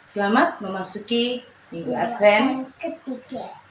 Selamat memasuki Minggu Advent ketiga.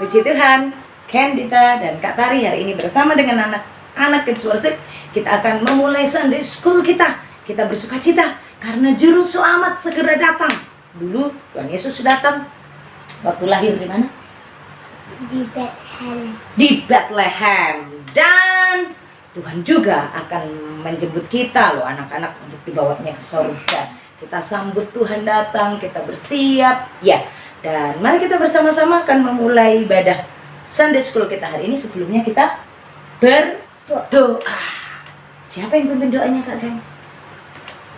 Puji Tuhan, Kendita dan Kak Tari hari ini bersama dengan anak-anak Kids Worship. Kita akan memulai Sunday School kita. Kita bersuka cita karena Juru Selamat segera datang. Dulu Tuhan Yesus sudah datang. Waktu lahir di mana? Di Bethlehem. Di Bethlehem. Dan Tuhan juga akan menjemput kita loh anak-anak untuk dibawanya ke surga. Kita sambut Tuhan datang, kita bersiap. Ya. Dan mari kita bersama-sama akan memulai ibadah Sunday School kita hari ini. Sebelumnya kita berdoa. Siapa yang pimpin doanya Kak Ken?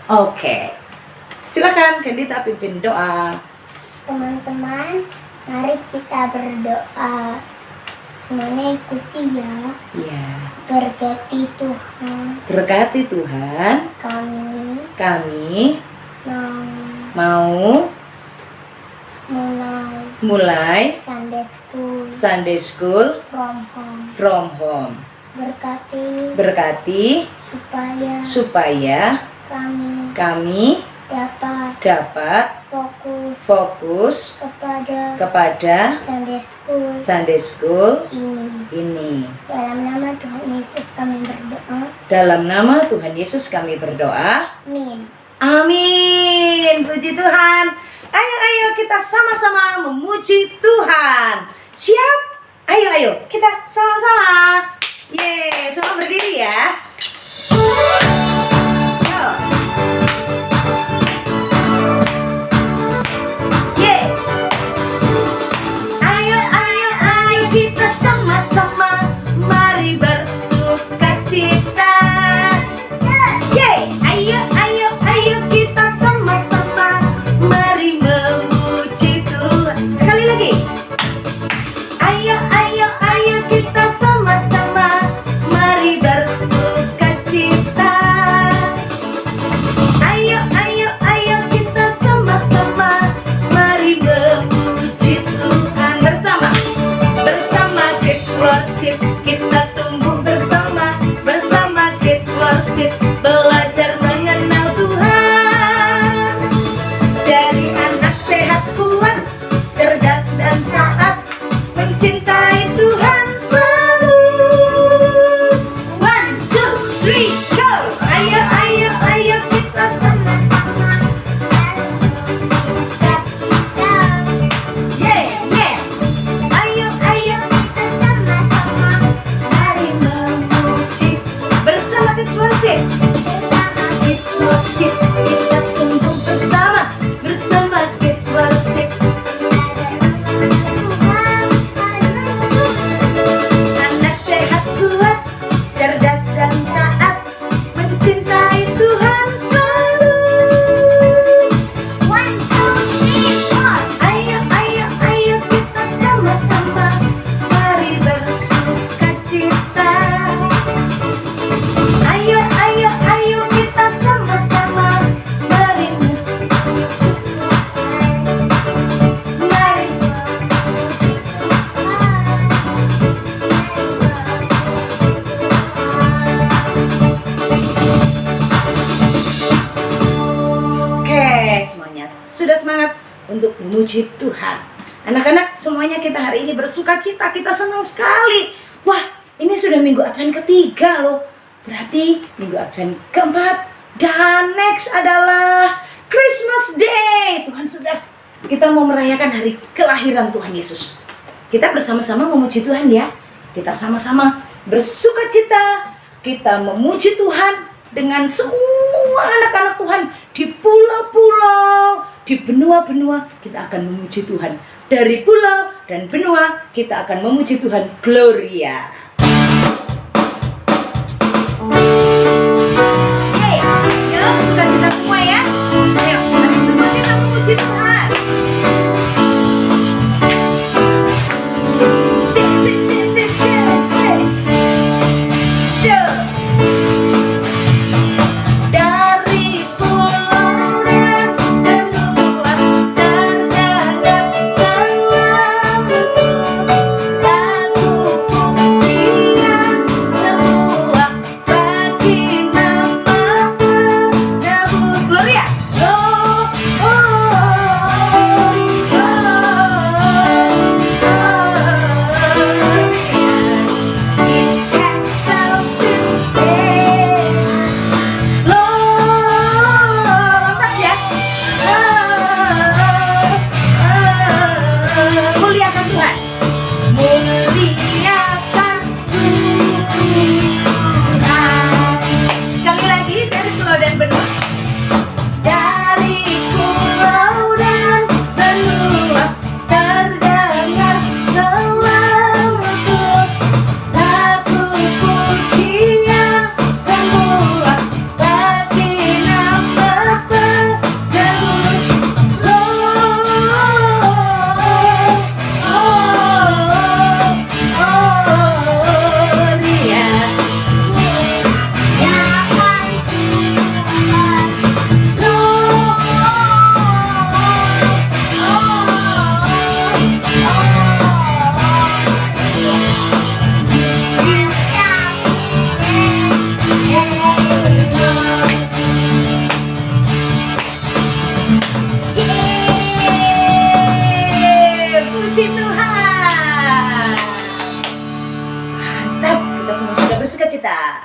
Oke. Silakan Kendita pimpin doa. Teman-teman, mari kita berdoa. Semuanya ikuti ya. Iya. Berkati Tuhan. Berkati Tuhan. Kami mau mulai Sunday School from home. Berkati supaya kami dapat fokus kepada Sunday School ini. Dalam nama Tuhan Yesus kami berdoa. Dalam nama Tuhan Yesus kami berdoa. Amin. Amin. Puji Tuhan. Ayo kita sama-sama memuji Tuhan. Siap? Ayo kita sama-sama. Yeay, semua berdiri ya. Yeay. Ayo kita sama-sama mari bersuka cita. Yeay. Ayo kita sama-sama mari memuji Tuhan. Sekali lagi. Ayo kita sama-sama mari bersuka cita. Ayo kita sama-sama mari memuji Tuhan. Bersama Kids Worship kita tumbuh bersama Kids Worship belajar mengenal Tuhan. Jadi anak sehat kuat, cerdas dan taat, mencintai Tuhan selalu. 1, 2, 3, go! Ayo kita sama-sama. Yeah. Ayo kita sama-sama mari memuji bersama Kids Worship. Kids Worship kita tumbuh bersama Kids Worship. Anak sehat kuat, cerdas dan taat, mencintai Tuhan selalu. 1, 2, 3, 4. Ayo kita sama-sama mari bersuka cita. Ayo kita sama-sama mari Oke, semuanya sudah semangat untuk memuji Tuhan. Anak-anak semuanya kita hari ini bersuka cita, kita senang sekali. Wah, ini sudah minggu Advent ketiga loh. Berarti minggu Advent keempat. Dan next adalah Christmas Day. Tuhan sudah, kita mau merayakan hari kelahiran Tuhan Yesus. Kita bersama-sama memuji Tuhan ya. Kita sama-sama bersuka cita. Kita memuji Tuhan dengan semua anak-anak Tuhan di pulau-pulau, di benua-benua. Kita akan memuji Tuhan. Dari pulau dan benua kita akan memuji Tuhan. Gloria. Hey, yuk sukacita semua ya. Ayo, nanti semua kita memuji Tuhan. Cik, cik, cik, cik, cik, cik. Sure. Dari pulau dan benua terdengar selalu terus lagu pujian semua bagi nama penebus. Gloria. Oh, oh, oh, muliakan Tuhan. Muliakan Tuhan. Sekali lagi dari pulau dan benua. Dari pulau dan benua terdengar selalu terus lagu pujian semua bagi nama penebus. Puji Tuhan. Mantap, kita semua sudah bersuka cita.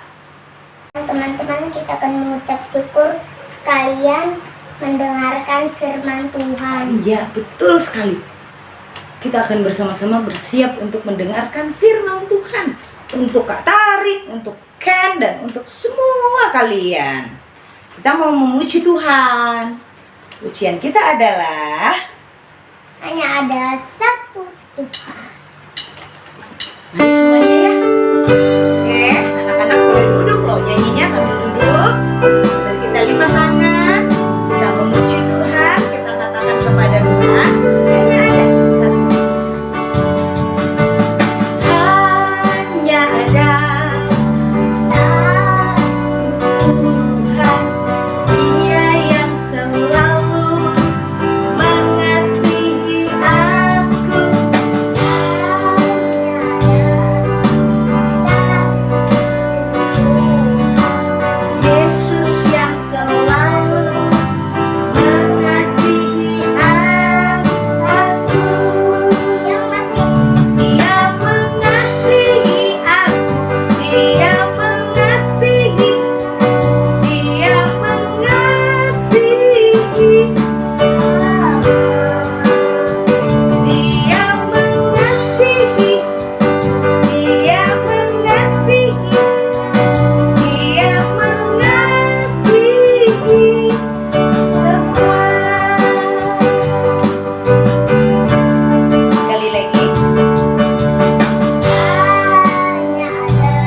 Teman-teman, kita akan mengucap syukur sekalian mendengarkan firman Tuhan. Ya, betul sekali. Kita akan bersama-sama bersiap untuk mendengarkan firman Tuhan. Untuk Kak Tarik, untuk Ken, dan untuk semua kalian. Kita mau memuji Tuhan. Pujian kita adalah Hanya ada satu Tuhan. mari semuanya ya. Oke, anak-anak boleh duduk loh. Nyanyinya sambil duduk. Dan kita lipat tangan. Kita memuji Tuhan. Kita katakan kepada Tuhan. Hanya ada satu. Hanya ada Tuhan. Dia yang selalu mengasihi aku. Yesus yang selalu mengasihi aku. Yang masih Dia mengasihi aku. Dia mengasihi. Dia mengasihi. Dia mengasihi. Dia mengasihi. Dia mengasihi semua. Sekali lagi. hanya ada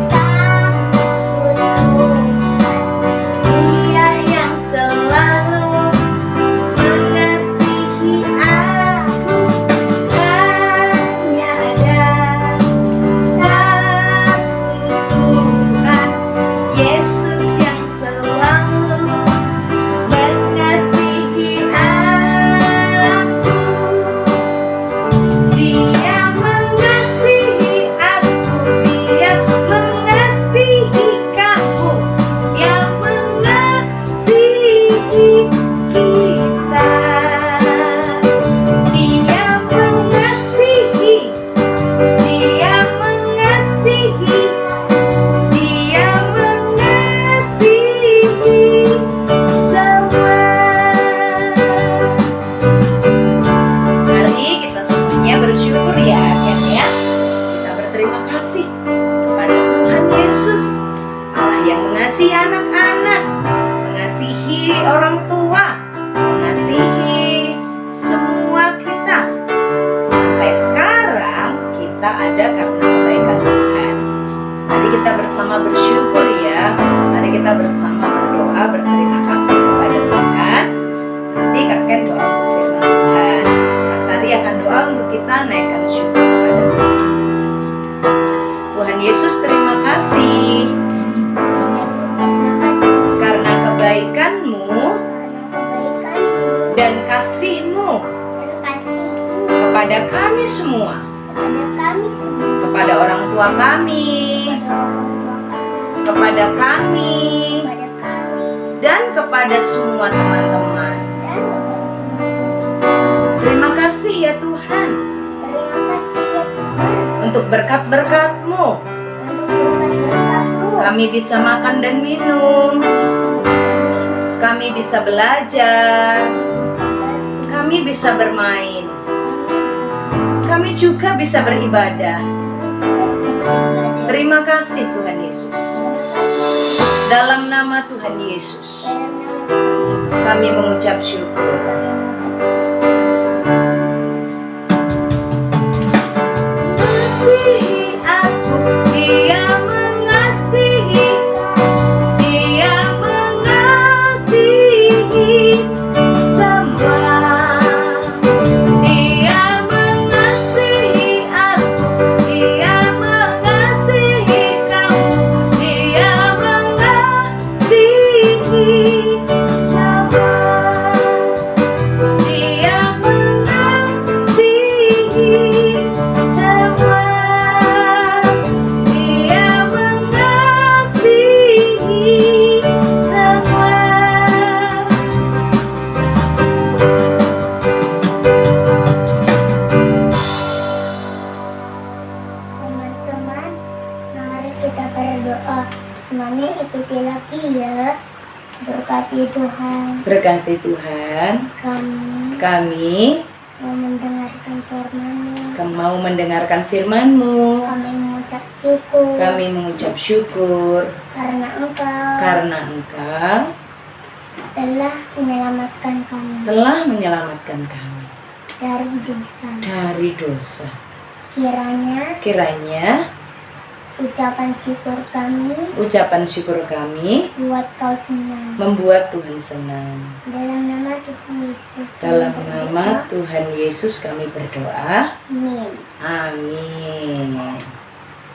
satu Tuhan. Dia yang selalu mengasihi aku. Hanya ada satu Tuhan. Yesus yang selalu mengasihi aku. Dia mengasihi aku. Dia mengasihi kamu. Dia mengasihi kita. orang tua, mengasihi semua kita. Sampai sekarang kita ada karena kebaikan Tuhan. Mari kita bersama bersyukur ya. Mari kita bersama berdoa, berterima kasih kepada Tuhan. Nanti kakek doa untuk firman Tuhan. Kak Tari akan doa untuk kita naikkan syukur kepada Tuhan. Tuhan Yesus, terima kasih karena kebaikan-Mu dan kasih-Mu kepada kami semua, kepada orang tua kami, kepada kami, dan kepada semua teman-teman. Terima kasih ya Tuhan untuk berkat-berkat-Mu. Kami bisa makan dan minum, kami bisa belajar, kami bisa bermain, kami juga bisa beribadah. Terima kasih Tuhan Yesus. Dalam nama Tuhan Yesus, kami mengucap syukur. Mengasihi aku, Dia mengasihi, Dia mengasihi semua. Dia mengasihi aku, Dia mengasihi kamu, Dia mengasihi semua. Dia mengasihi semua. Dia mengasihi semua. Teman-teman, mari kita berdoa. Semuanya ikuti lagi ya. Berkati Tuhan. Berkati Tuhan, kami Mau mendengarkan firman-Mu. mau mendengarkan firman-Mu. Kami mengucap syukur Kami mengucap syukur karena Engkau telah menyelamatkan kami telah menyelamatkan kami dari dosa. dari dosa. Kiranya ucapan syukur kami buat Kau senang, membuat Tuhan senang. dalam nama Tuhan Yesus. Dalam nama Tuhan Yesus kami berdoa. Amin. Amin.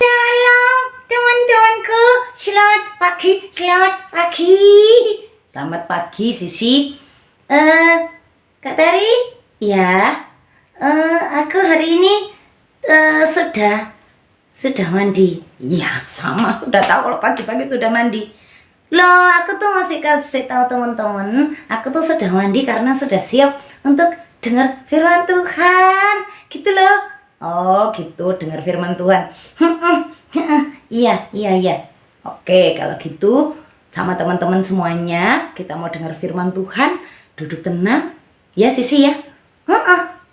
Shalom teman-temanku. Selamat pagi, selamat pagi. Selamat pagi Sisi. Kak Tari? Ya. Aku hari ini sudah mandi. Iya, sama, sudah tahu kalau pagi-pagi sudah mandi. Loh, aku tuh masih kasih tahu teman-teman, aku tuh sudah mandi karena sudah siap untuk dengar firman Tuhan. Gitu loh. Oh, gitu, dengar firman Tuhan. Iya. Oke, kalau gitu sama teman-teman semuanya, kita mau dengar firman Tuhan. Duduk tenang. Ya, Sisi ya.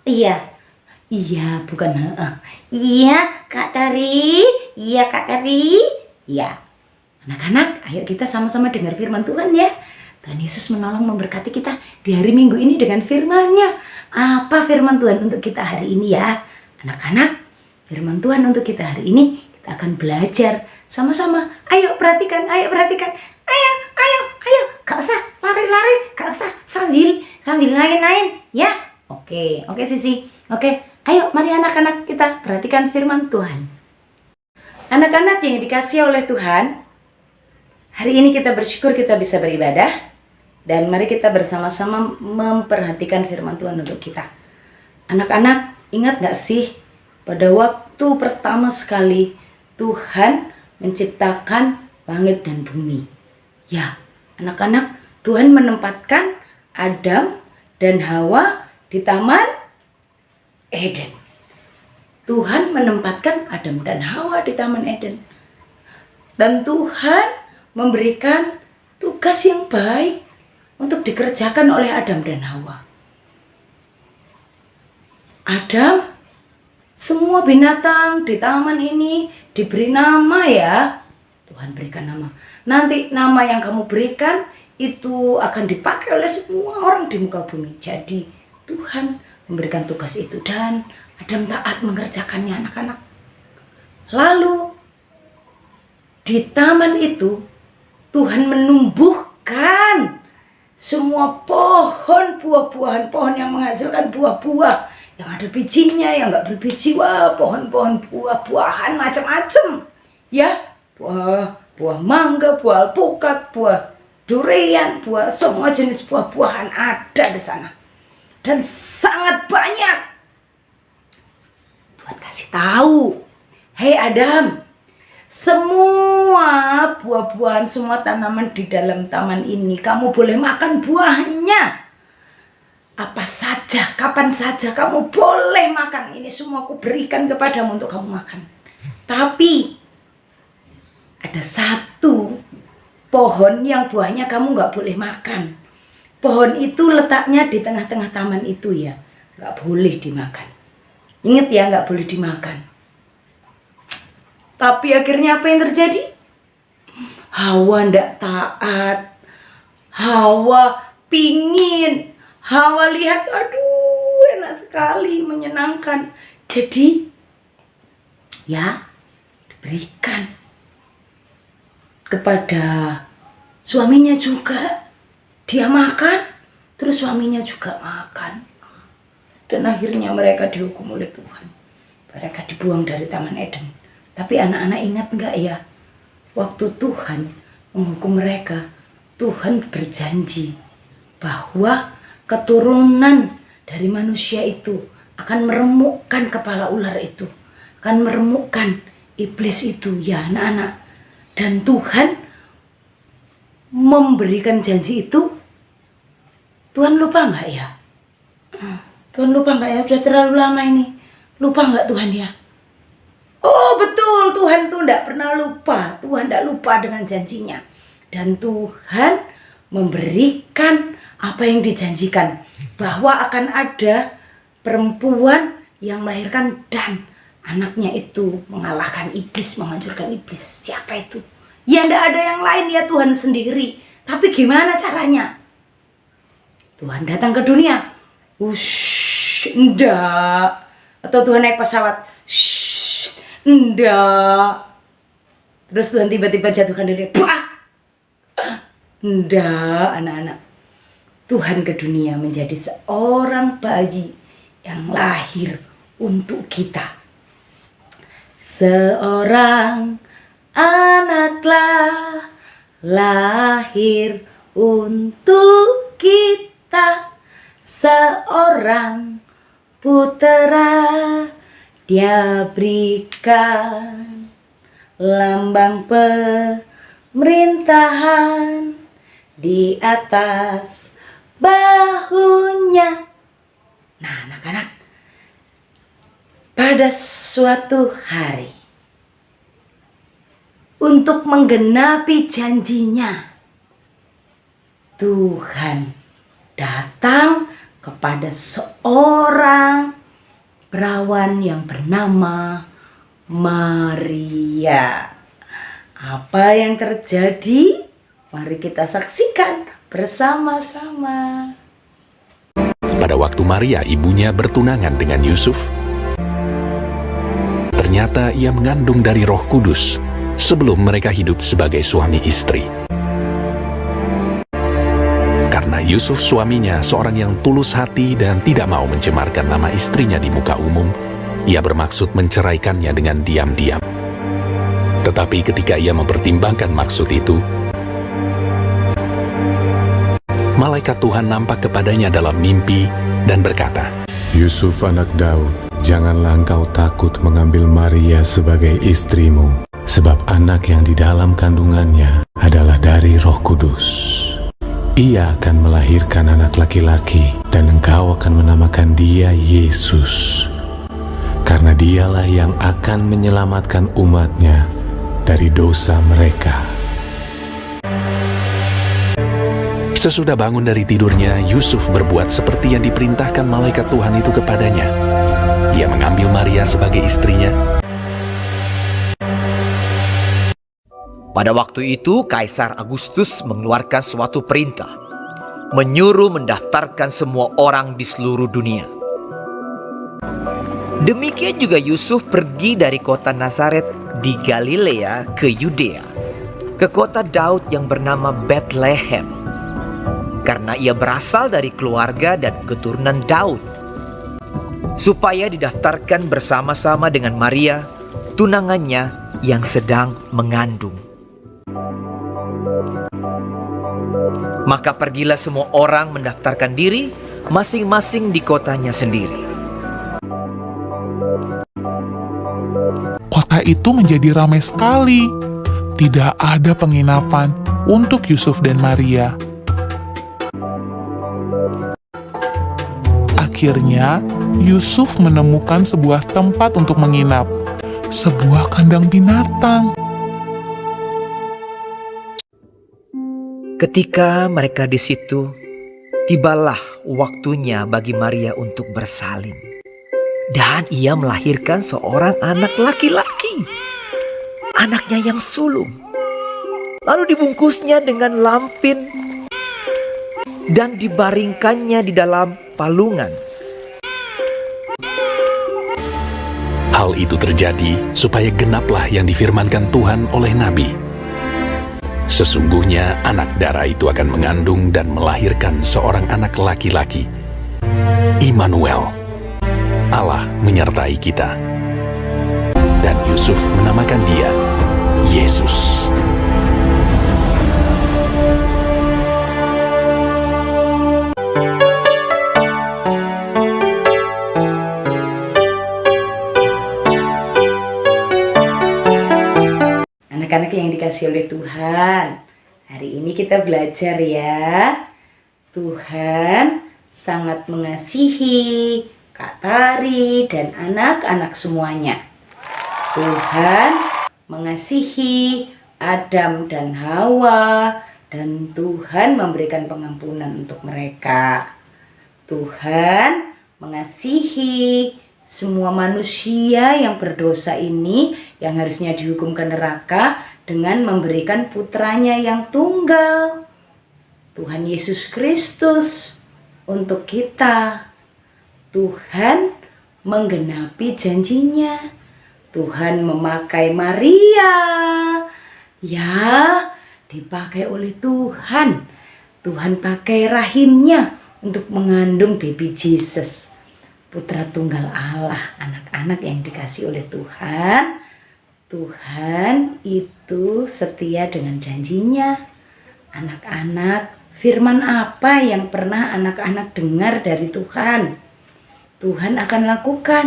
Iya. Iya, bukan Iya, Kak Tari. Iya, Kak Tari. Iya. Anak-anak, ayo kita sama-sama dengar firman Tuhan ya. Tuhan Yesus menolong memberkati kita di hari Minggu ini dengan firman-Nya. Apa firman Tuhan untuk kita hari ini ya? Anak-anak, firman Tuhan untuk kita hari ini, kita akan belajar sama-sama. Ayo perhatikan. Ayo. Gak usah lari-lari, gak usah sambil main-main ya. Oke, Sisi. Oke. Ayo, mari anak-anak kita perhatikan firman Tuhan. Anak-anak yang dikasihi oleh Tuhan, hari ini kita bersyukur kita bisa beribadah. Dan mari kita bersama-sama memperhatikan firman Tuhan untuk kita. Anak-anak, ingat gak sih pada waktu pertama sekali Tuhan menciptakan langit dan bumi? Ya, anak-anak, Tuhan menempatkan Adam dan Hawa di Taman Eden. Tuhan menempatkan Adam dan Hawa di Taman Eden. Dan Tuhan memberikan tugas yang baik untuk dikerjakan oleh Adam dan Hawa. Adam, semua binatang di taman ini diberi nama ya. Tuhan berikan nama. Nanti nama yang kamu berikan itu akan dipakai oleh semua orang di muka bumi. Jadi Tuhan memberikan tugas itu dan Adam taat mengerjakannya anak-anak. Lalu di taman itu Tuhan menumbuhkan semua pohon buah-buahan, pohon yang menghasilkan buah-buah, yang ada bijinya, yang nggak berbiji, wah pohon-pohon buah-buahan macam-macam, ya, buah mangga, buah alpukat, buah durian, buah semua jenis buah-buahan ada di sana dan sangat banyak. Tuhan kasih tahu, hei Adam, semua buah-buahan, semua tanaman di dalam taman ini kamu boleh makan buahnya. Apa saja, kapan saja kamu boleh makan. Ini semua aku berikan kepadamu untuk kamu makan. Tapi ada satu pohon yang buahnya kamu gak boleh makan. Pohon itu letaknya di tengah-tengah taman itu ya. Gak boleh dimakan. Ingat ya, gak boleh dimakan. Tapi akhirnya apa yang terjadi? Hawa ndak taat. Hawa pingin. Hawa lihat, aduh enak sekali, menyenangkan. Jadi ya diberikan kepada suaminya juga. Dia makan, terus suaminya juga makan. Dan akhirnya mereka dihukum oleh Tuhan. Mereka dibuang dari Taman Eden. Tapi anak-anak ingat enggak ya, waktu Tuhan menghukum mereka, Tuhan berjanji bahwa keturunan dari manusia itu akan meremukkan kepala ular itu, akan meremukkan iblis itu, ya anak-anak. Dan Tuhan memberikan janji itu. Tuhan lupa enggak ya? Tuhan lupa enggak ya? Udah terlalu lama ini. Lupa enggak Tuhan ya? Oh betul, Tuhan tuh tidak pernah lupa. Tuhan tidak lupa dengan janjinya. Dan Tuhan memberikan apa yang dijanjikan. Bahwa akan ada perempuan yang melahirkan dan anaknya itu mengalahkan iblis, menghancurkan iblis. Siapa itu? Ya tidak ada yang lain, ya Tuhan sendiri. Tapi gimana caranya? Tuhan datang ke dunia. Enggak. Atau Tuhan naik pesawat. Enggak. Terus Tuhan tiba-tiba jatuhkan diri. Enggak, anak-anak. Tuhan ke dunia menjadi seorang bayi yang lahir untuk kita. Seorang anaklah lahir untuk kita. Seorang putera Dia berikan, lambang pemerintahan di atas bahunya. Nah anak-anak, pada suatu hari untuk menggenapi janjinya, Tuhan datang kepada seorang perawan yang bernama Maria. Apa yang terjadi? Mari kita saksikan bersama-sama. Pada waktu Maria ibunya bertunangan dengan Yusuf, ternyata ia mengandung dari Roh Kudus sebelum mereka hidup sebagai suami istri. Karena Yusuf suaminya seorang yang tulus hati dan tidak mau mencemarkan nama istrinya di muka umum, ia bermaksud menceraikannya dengan diam-diam. Tetapi ketika ia mempertimbangkan maksud itu, malaikat Tuhan nampak kepadanya dalam mimpi dan berkata, Yusuf anak Daud, janganlah engkau takut mengambil Maria sebagai istrimu, sebab anak yang di dalam kandungannya adalah dari Roh Kudus. Ia akan melahirkan anak laki-laki dan engkau akan menamakan dia Yesus, karena dialah yang akan menyelamatkan umatnya dari dosa mereka. Sesudah bangun dari tidurnya, Yusuf berbuat seperti yang diperintahkan malaikat Tuhan itu kepadanya. Ia mengambil Maria sebagai istrinya. Pada waktu itu, Kaisar Agustus mengeluarkan suatu perintah, menyuruh mendaftarkan semua orang di seluruh dunia. Demikian juga Yusuf pergi dari kota Nazaret di Galilea ke Yudea, ke kota Daud yang bernama Bethlehem, karena ia berasal dari keluarga dan keturunan Daud, supaya didaftarkan bersama-sama dengan Maria, tunangannya yang sedang mengandung. Maka pergilah semua orang mendaftarkan diri masing-masing di kotanya sendiri. Kota itu menjadi ramai sekali. Tidak ada penginapan untuk Yusuf dan Maria. Akhirnya, Yusuf menemukan sebuah tempat untuk menginap, sebuah kandang binatang. Ketika mereka di situ, tibalah waktunya bagi Maria untuk bersalin. Dan ia melahirkan seorang anak laki-laki, anaknya yang sulung. Lalu dibungkusnya dengan lampin dan dibaringkannya di dalam palungan. Hal itu terjadi supaya genaplah yang difirmankan Tuhan oleh Nabi. Sesungguhnya anak darah itu akan mengandung dan melahirkan seorang anak laki-laki. Immanuel, Allah menyertai kita. Dan Yusuf menamakan dia Yesus. Anak-anak yang dikasih oleh Tuhan, hari ini kita belajar ya. Tuhan sangat mengasihi Kak Tari dan anak-anak semuanya. Tuhan mengasihi Adam dan Hawa, dan Tuhan memberikan pengampunan untuk mereka. Tuhan mengasihi semua manusia yang berdosa ini yang harusnya dihukum ke neraka dengan memberikan putranya yang tunggal, Tuhan Yesus Kristus, untuk kita. Tuhan menggenapi janjinya. Tuhan memakai Maria. Ya, dipakai oleh Tuhan. Tuhan pakai rahimnya untuk mengandung baby Jesus, Putra Tunggal Allah. Anak-anak yang dikasih oleh Tuhan, Tuhan itu setia dengan janjinya. Anak-anak, firman apa yang pernah anak-anak dengar dari Tuhan? Tuhan akan lakukan.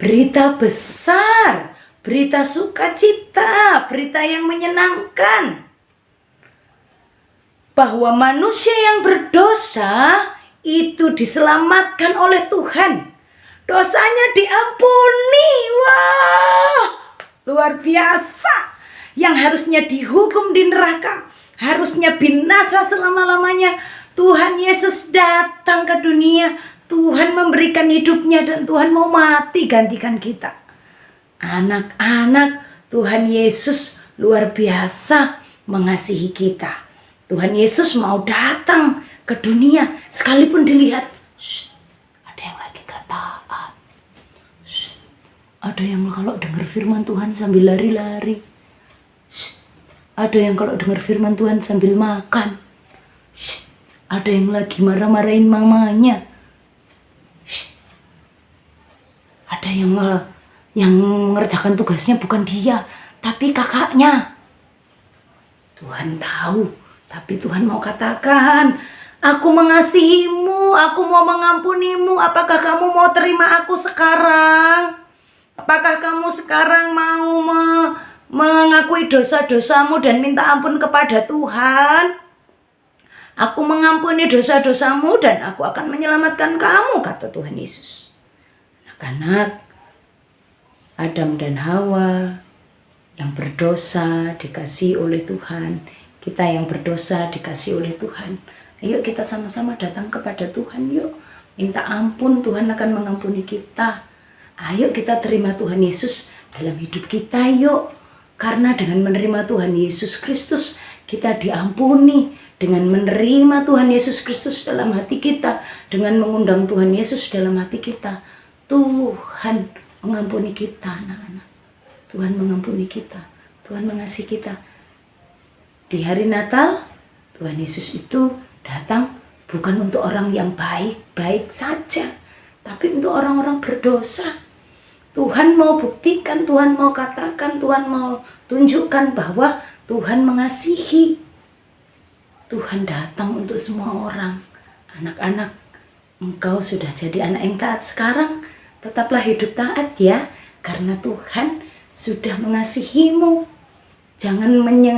Berita besar, berita sukacita, berita yang menyenangkan, bahwa manusia yang berdosa itu diselamatkan oleh Tuhan. Dosanya diampuni. Wah, luar biasa. Yang harusnya dihukum di neraka, harusnya binasa selama-lamanya, Tuhan Yesus datang ke dunia. Tuhan memberikan hidupnya dan Tuhan mau mati gantikan kita. Anak-anak, Tuhan Yesus luar biasa mengasihi kita. Tuhan Yesus mau datang ke dunia sekalipun dilihat, ada yang lagi gak taat. Ada yang kalau dengar firman Tuhan sambil lari-lari. Ada yang kalau dengar firman Tuhan sambil makan. Ada yang lagi marah-marahin mamanya. Ada yang mengerjakan tugasnya bukan dia, tapi kakaknya. Tuhan tahu, tapi Tuhan mau katakan, aku mengasihimu, aku mau mengampunimu. Apakah kamu mau terima aku sekarang? Apakah kamu sekarang mau mengakui dosa-dosamu dan minta ampun kepada Tuhan? Aku mengampuni dosa-dosamu dan aku akan menyelamatkan kamu, kata Tuhan Yesus. Anak-anak, Adam dan Hawa yang berdosa dikasihi oleh Tuhan. Kita yang berdosa dikasihi oleh Tuhan. Ayo kita sama-sama datang kepada Tuhan, yuk. Minta ampun, Tuhan akan mengampuni kita. Ayo kita terima Tuhan Yesus dalam hidup kita, yuk. Karena dengan menerima Tuhan Yesus Kristus, kita diampuni. Dengan menerima Tuhan Yesus Kristus dalam hati kita, dengan mengundang Tuhan Yesus dalam hati kita, Tuhan mengampuni kita, anak-anak. Tuhan mengampuni kita, Tuhan mengasihi kita. Di hari Natal, Tuhan Yesus itu datang bukan untuk orang yang baik-baik saja, tapi untuk orang-orang berdosa. Tuhan mau buktikan, Tuhan mau katakan, Tuhan mau tunjukkan bahwa Tuhan mengasihi. Tuhan datang untuk semua orang. Anak-anak, engkau sudah jadi anak yang taat sekarang, tetaplah hidup taat ya, karena Tuhan sudah mengasihimu. Jangan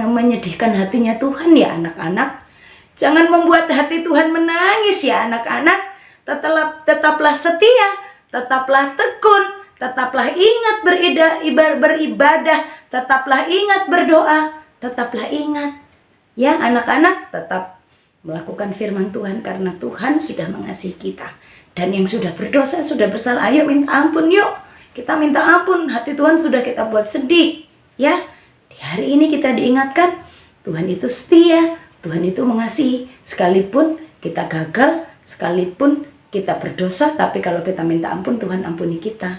menyedihkan hatinya Tuhan ya anak-anak. Jangan membuat hati Tuhan menangis ya anak-anak. Tetaplah setia, tetaplah tekun, tetaplah ingat beribadah, tetaplah ingat berdoa, tetaplah ingat. Ya anak-anak, tetap melakukan firman Tuhan karena Tuhan sudah mengasihi kita. Dan yang sudah berdosa, sudah bersalah, ayo minta ampun yuk. Kita minta ampun, hati Tuhan sudah kita buat sedih. Ya, di hari ini kita diingatkan, Tuhan itu setia, Tuhan itu mengasihi. Sekalipun kita gagal, sekalipun kita berdosa, tapi kalau kita minta ampun, Tuhan ampuni kita.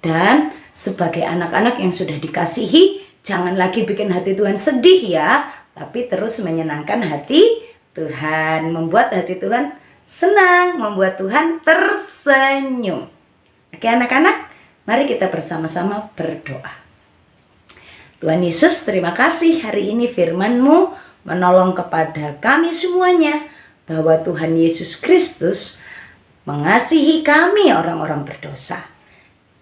Dan sebagai anak-anak yang sudah dikasihi, jangan lagi bikin hati Tuhan sedih ya, tapi terus menyenangkan hati Tuhan, membuat hati Tuhan senang, membuat Tuhan tersenyum. Oke anak-anak, mari kita bersama-sama berdoa. Tuhan Yesus, terima kasih hari ini firman-Mu menolong kepada kami semuanya bahwa Tuhan Yesus Kristus mengasihi kami orang-orang berdosa.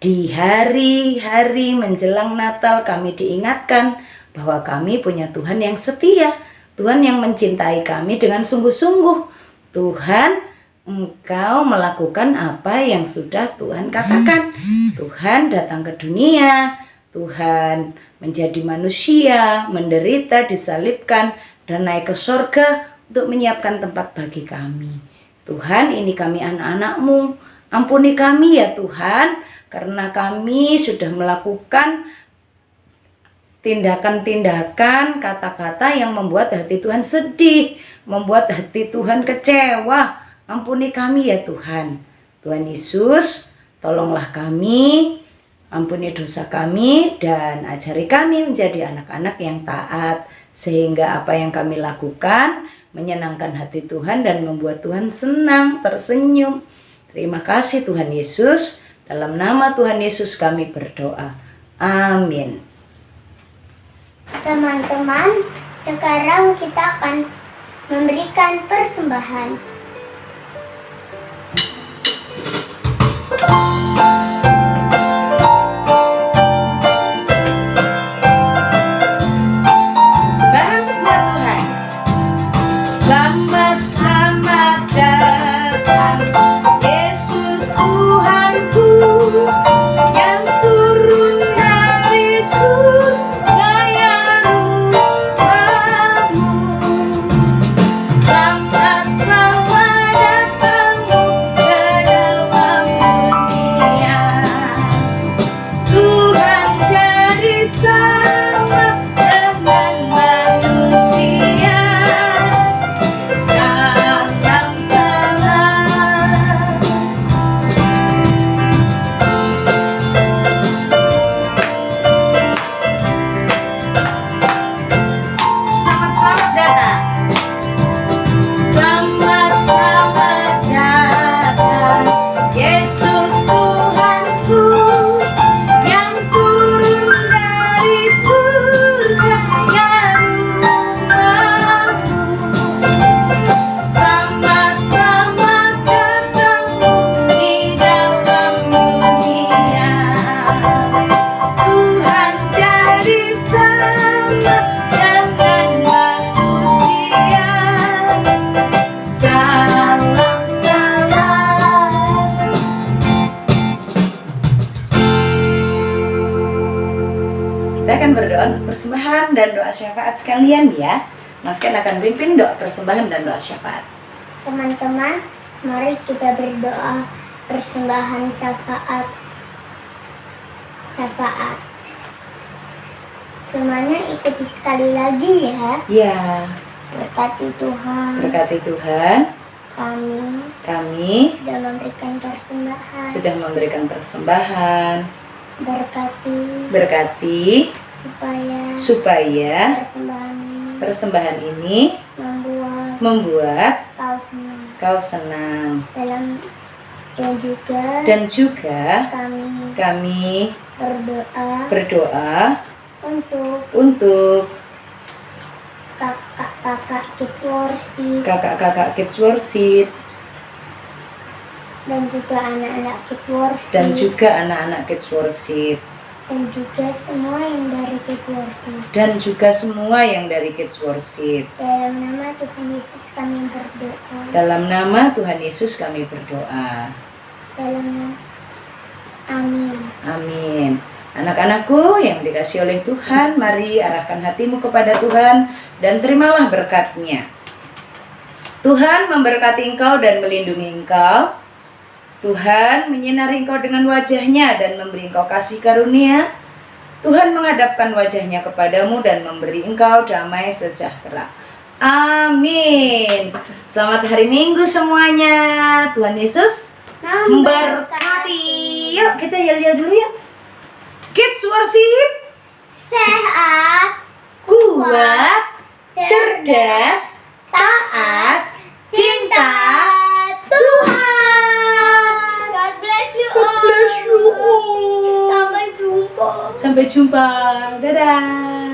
Di hari-hari menjelang Natal kami diingatkan bahwa kami punya Tuhan yang setia, Tuhan yang mencintai kami dengan sungguh-sungguh. Tuhan, Engkau melakukan apa yang sudah Tuhan katakan. Tuhan datang ke dunia, Tuhan menjadi manusia, menderita, disalibkan, dan naik ke surga untuk menyiapkan tempat bagi kami. Tuhan, ini kami anak-anak-Mu, ampuni kami ya Tuhan, karena kami sudah melakukan tindakan-tindakan, kata-kata yang membuat hati Tuhan sedih, membuat hati Tuhan kecewa. Ampuni kami ya Tuhan. Tuhan Yesus, tolonglah kami, ampuni dosa kami, dan ajari kami menjadi anak-anak yang taat, sehingga apa yang kami lakukan menyenangkan hati Tuhan dan membuat Tuhan senang, tersenyum. Terima kasih Tuhan Yesus, dalam nama Tuhan Yesus kami berdoa. Amin. Teman-teman, sekarang kita akan memberikan persembahan. Sembahan buat Tuhan. Selamat datang Yesus Tuhanku, yang turun dari surga yang rupamu. Selamat datangmu ke dalam dunia. Tuhan jadi sama dengan manusia. Salam salam. Selamat datang. Selamat datang Yesus Tuhanku, yang turun dari surga yang rupamu. Selamat datangmu di dalam dunia. Tuhan jadi sama dengan manusia. Salam salam. Kita akan berdoa untuk persembahan dan doa syafaat sekalian ya. Mas Ken akan pimpin doa persembahan dan doa syafaat. Teman-teman, mari kita berdoa persembahan syafaat. Semuanya ikuti sekali lagi ya. Ya, Berkati Tuhan. berkati Tuhan, Kami kami sudah memberikan persembahan. sudah memberikan persembahan. Berkati Supaya supaya persembahan ini membuat membuat kau senang. kau senang. Dan juga Kami berdoa untuk kakak-kakak Kids Worship kakak-kakak Kids Worship dan juga anak-anak Kids Worship dan juga anak-anak Kids Worship dan juga semua yang dari Kids Worship. dan juga semua yang dari Kids Worship. Dalam nama Tuhan Yesus kami berdoa. Dalam nama Tuhan Yesus kami berdoa. Amin. Amin. Anak-anakku yang dikasihi oleh Tuhan, mari arahkan hatimu kepada Tuhan dan terimalah berkat-Nya. Tuhan memberkati engkau dan melindungi engkau. Tuhan menyinari engkau dengan wajah-Nya dan memberi engkau kasih karunia. Tuhan menghadapkan wajah-Nya kepadamu dan memberi engkau damai sejahtera. Amin. Selamat hari Minggu semuanya. Tuhan Yesus memberkati. Yuk kita yel-yel dulu ya. Kids Worship, Sehat, kuat, cerdas, taat, cinta Tuhan. God bless you all. God bless you all. Sampai jumpa. Sampai jumpa. Dadah.